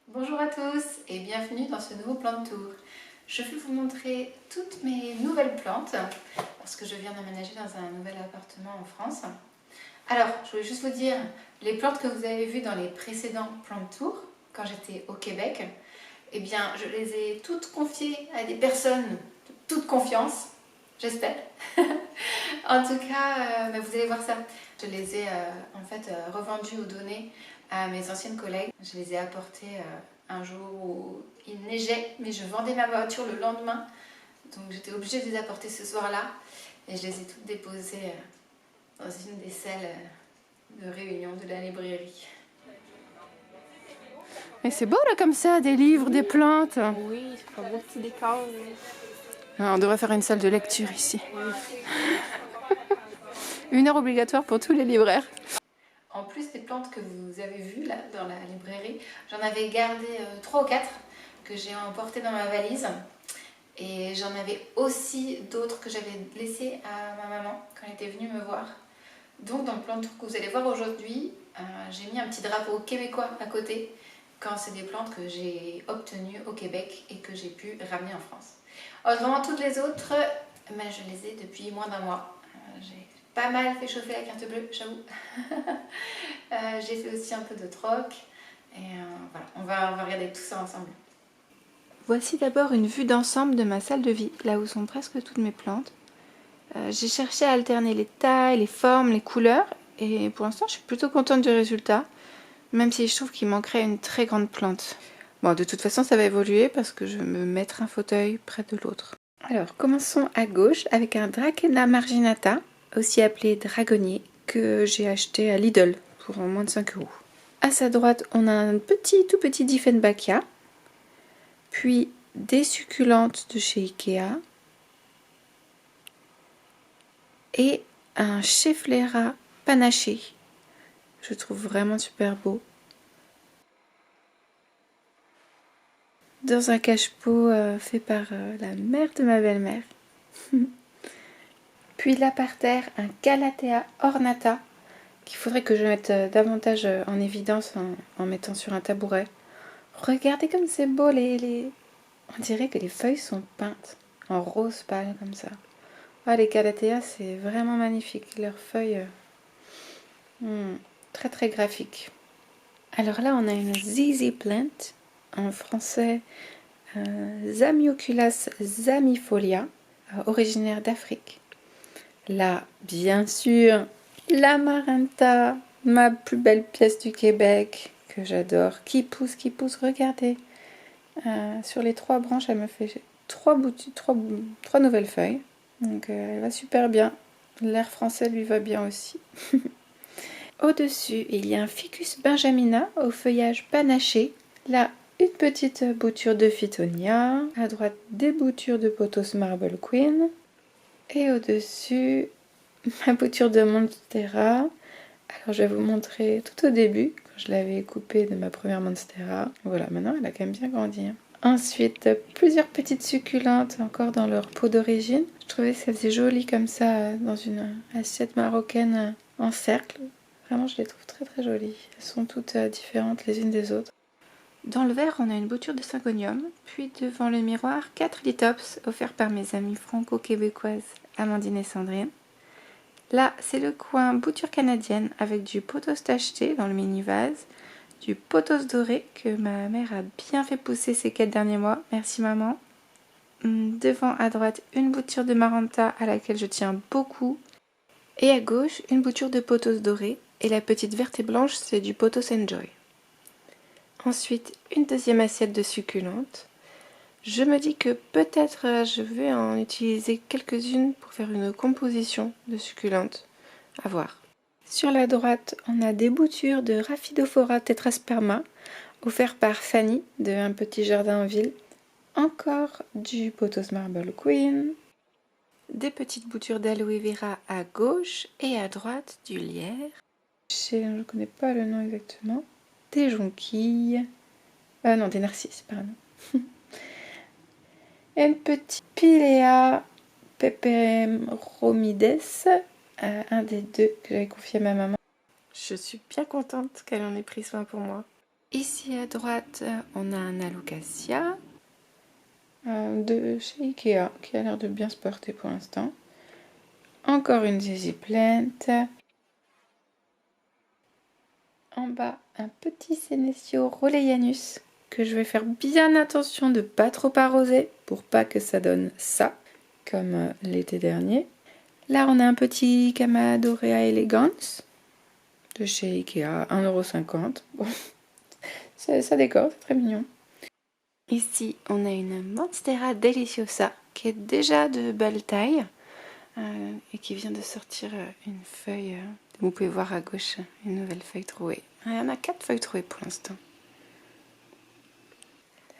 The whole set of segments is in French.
Bonjour à tous et bienvenue dans ce nouveau plan de tour. Je vais vous montrer toutes mes nouvelles plantes parce que je viens d'aménager dans un nouvel appartement en France. Alors, je voulais juste vous dire, les plantes que vous avez vues dans les précédents plans de tour, quand j'étais au Québec, eh bien, je les ai toutes confiées à des personnes de toute confiance, j'espère. En tout cas, vous allez voir ça. Je les ai en fait revendues ou données à mes anciennes collègues. Je les ai apportées un jour où il neigeait, mais je vendais ma voiture le lendemain. Donc j'étais obligée de les apporter ce soir-là. Et je les ai toutes déposées dans une des salles de réunion de la librairie. Mais c'est beau là comme ça, des livres, des plantes. Oui, c'est un beau petit décor. Ah, on devrait faire une salle de lecture ici. Oui. 1 heure obligatoire pour tous les libraires. En plus des plantes que vous avez vues là dans la librairie, j'en avais gardé 3 ou 4 que j'ai emportées dans ma valise. Et j'en avais aussi d'autres que j'avais laissées à ma maman quand elle était venue me voir. Donc dans le plan de tour que vous allez voir aujourd'hui, j'ai mis un petit drapeau québécois à côté quand c'est des plantes que j'ai obtenues au Québec et que j'ai pu ramener en France. Autrement, toutes les autres, je les ai depuis moins d'1 mois. J'ai pas mal fait chauffer la carte bleue, j'avoue. J'ai fait aussi un peu de troc. Et voilà, on va regarder tout ça ensemble. Voici d'abord une vue d'ensemble de ma salle de vie, là où sont presque toutes mes plantes. J'ai cherché à alterner les tailles, les formes, les couleurs, et pour l'instant je suis plutôt contente du résultat, même si je trouve qu'il manquerait une très grande plante. Bon, de toute façon ça va évoluer parce que je vais me mettre un fauteuil près de l'autre. Alors, commençons à gauche avec un Dracena marginata, aussi appelé dragonnier, que j'ai acheté à Lidl pour moins de 5 €. À sa droite, on a un tout petit Dieffenbachia, puis des succulentes de chez Ikea et un Schefflera panaché. Je trouve vraiment super beau. Dans un cache-pot fait par la mère de ma belle-mère. Puis là par terre, un Calathea ornata qu'il faudrait que je mette davantage en évidence en mettant sur un tabouret. Regardez comme c'est beau, on dirait que les feuilles sont peintes en rose pâle comme ça. Ah, les Calathea, c'est vraiment magnifique. Leurs feuilles, très très graphiques. Alors là, on a une ZZ Plant, en français Zamioculus zamifolia, originaire d'Afrique. Là, bien sûr, l'Amaranta, ma plus belle pièce du Québec, que j'adore, qui pousse, regardez. Sur les 3 branches, elle me fait 3 nouvelles feuilles. Donc elle va super bien. L'air français lui va bien aussi. Au-dessus, il y a un Ficus benjamina au feuillage panaché. Là, une petite bouture de Phytonia. À droite, des boutures de Pothos Marble Queen. Et au-dessus, ma bouture de Monstera. Alors, je vais vous montrer tout au début, quand je l'avais coupée de ma première Monstera. Voilà, maintenant, elle a quand même bien grandi. Ensuite, plusieurs petites succulentes encore dans leur pot d'origine. Je trouvais que ça faisait joli comme ça dans une assiette marocaine en cercle. Vraiment, je les trouve très très jolies. Elles sont toutes différentes les unes des autres. Dans le verre, on a une bouture de syngonium, puis devant le miroir, 4 lithops offerts par mes amies franco-québécoises Amandine et Sandrine. Là, c'est le coin bouture canadienne avec du pothos tacheté dans le mini-vase, du pothos doré que ma mère a bien fait pousser ces 4 derniers mois. Merci maman. Devant à droite, une bouture de Maranta à laquelle je tiens beaucoup. Et à gauche, une bouture de pothos doré. Et la petite verte et blanche, c'est du pothos Enjoy. Ensuite, une deuxième assiette de succulentes. Je me dis que peut-être je vais en utiliser quelques-unes pour faire une composition de succulentes. À voir. Sur la droite, on a des boutures de Rhaphidophora tetrasperma, offertes par Fanny de Un Petit Jardin en Ville. Encore du Pothos Marble Queen. Des petites boutures d'aloe vera à gauche et à droite du lierre. Je ne connais pas le nom exactement. Des jonquilles. Non, des narcisses, pardon. Un petit Pilea peperomides, un des 2 que j'avais confié à ma maman. Je suis bien contente qu'elle en ait pris soin pour moi. Ici à droite, on a un alocasia de chez Ikea qui a l'air de bien se porter pour l'instant. Encore une daisy plant. En bas, un petit Senecio Rolleianus que je vais faire bien attention de pas trop arroser pour pas que ça donne ça, comme l'été dernier. Là, on a un petit Camadorea elegans de chez Ikea, 1,50 €. Bon, ça décore, c'est très mignon. Ici, on a une Monstera deliciosa qui est déjà de belle taille et qui vient de sortir une feuille. Vous pouvez voir à gauche une nouvelle feuille trouée. Il y en a 4 feuilles trouées pour l'instant.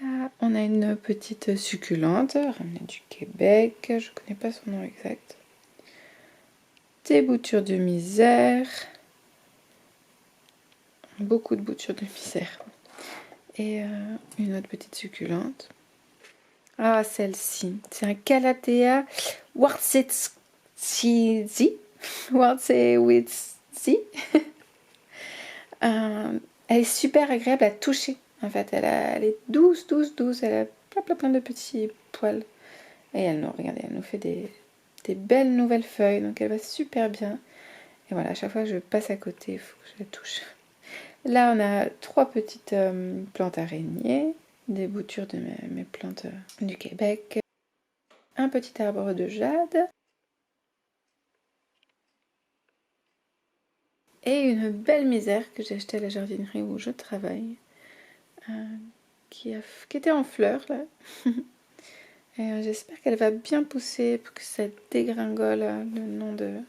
Là, on a une petite succulente ramenée du Québec. Je ne connais pas son nom exact. Des boutures de misère. Beaucoup de boutures de misère. Et une autre petite succulente. Ah, celle-ci. C'est un Calathea Wartsitzi. Wartsitzi. Elle est super agréable à toucher. En fait, elle est douce. Elle a plein de petits poils. Et regardez, elle nous fait des belles nouvelles feuilles. Donc elle va super bien. Et voilà, à chaque fois que je passe à côté, il faut que je la touche. Là, on a 3 petites plantes araignées, des boutures de mes plantes du Québec, un petit arbre de jade et une belle misère que j'ai achetée à la jardinerie où je travaille, qui était en fleurs là. Et j'espère qu'elle va bien pousser pour que ça dégringole le nom de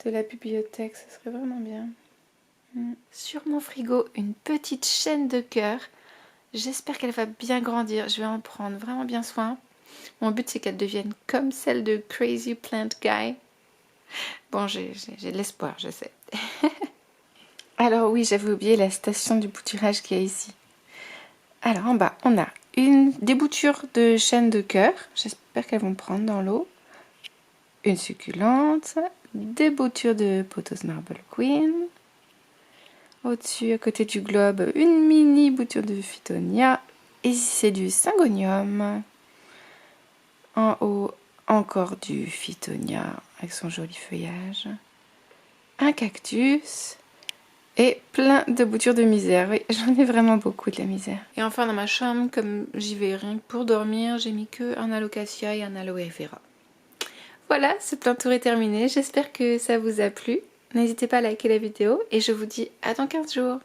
la bibliothèque, ça serait vraiment bien. Sur mon frigo, une petite chaîne de cœur. J'espère qu'elle va bien grandir. Je vais en prendre vraiment bien soin. Mon but, c'est qu'elle devienne comme celle de Crazy Plant Guy. Bon, j'ai de l'espoir, je sais. Alors oui, j'avais oublié la station du bouturage qu'il y a ici. Alors en bas, on a des boutures de chaîne de cœur. J'espère qu'elles vont prendre dans l'eau. Une succulente. Des boutures de Pothos Marble Queen. Au-dessus, à côté du globe, une mini bouture de Phytonia. Et ici, c'est du Syngonium. En haut, encore du Phytonia avec son joli feuillage. Un cactus. Et plein de boutures de misère. Oui, j'en ai vraiment beaucoup de la misère. Et enfin, dans ma chambre, comme j'y vais rien que pour dormir, j'ai mis que un alocasia et un aloe vera. Voilà, ce plein tour est terminé. J'espère que ça vous a plu. N'hésitez pas à liker la vidéo et je vous dis à dans 15 jours.